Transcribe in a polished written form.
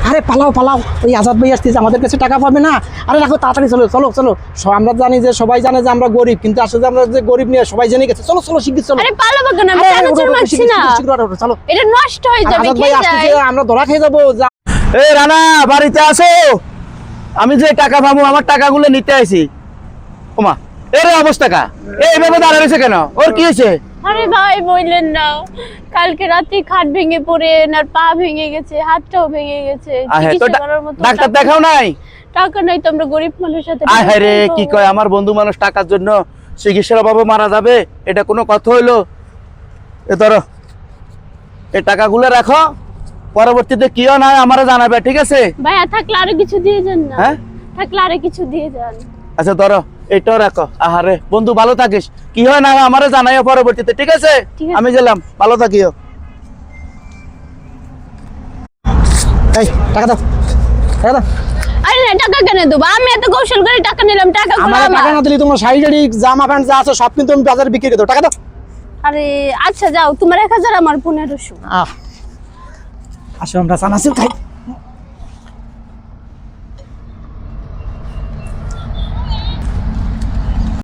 আরে পালাও পালাও, ওই আজাদ ভাই আসতেছে, আমাদের কাছে টাকা পাবে না। আরে রাখো, তাড়াতাড়ি চলো চলো চলো। আমরা জানি যে, সবাই জানে যে আমরা গরিব, কিন্তু আসলে আমরা যে গরিব নিয়ে সবাই জেনে গেছে। চলো চলো শিগগির চলো। আরে পালাবো কেন? আমি চানাচুর মারছি না, চলো। এটা নষ্ট হয়ে যাবে। আজাদ ভাই আসতেছে, আমরা ধরা খেয়ে যাবো। এই রানা, বাড়িতে আসো। আমি যে টাকা পাবো, আমার টাকাগুলো নিতে আইছি। ওমা, এর অবস্থা কা এইভাবে দাঁড়িয়ে রয়েছে কেন? ওর কি হয়েছে? আরে ভাই বললেন না, কালকে রাতে খাট ভেঙে পড়ে আর পা ভেঙে গেছে, হাতটাও ভেঙে গেছে। চিকিৎসা করার মতো ডাক্তার দেখাও নাই? টাকা নাই তো, আমরা গরিব মানুষের সাথে। আরে কি কয়, আমার বন্ধু মানুষ টাকার জন্য চিকিৎসার অভাবে মারা যাবে, এটা কোনো কথা হইলো? এ ধরো, এই টাকাগুলো রাখো, পরবর্তীতে কি হয় না আমারে জানাবে, ঠিক আছে? ভাইয়া থাকলে আরো কিছু দিয়ে যান না। হ্যাঁ, থাকলে আরো কিছু দিয়ে যান। আচ্ছা ধরো, এটাও রাখো। আহারে বন্ধু, ভালো থাকিস, কি হয় না আমারে জানাইও পরবর্তীতে, ঠিক আছে? আমি গেলাম, ভালো থাকিও। এই টাকা দাও, টাকা দাও। আরে না, টাকা কেন দেবো? আমি এত কৌশল করে টাকা নিলাম, টাকা আমার টাকা না দিলে তোমার শাড়ি টাড়ি জামা প্যান্ট যা আছে সব কিন্তু আমি বাজারে বিক্রি করে দেবো। টাকা দাও। আরে আচ্ছা যাও, তোমার 1000, আমার 1500। আসো আমরা চানাচুর খাই।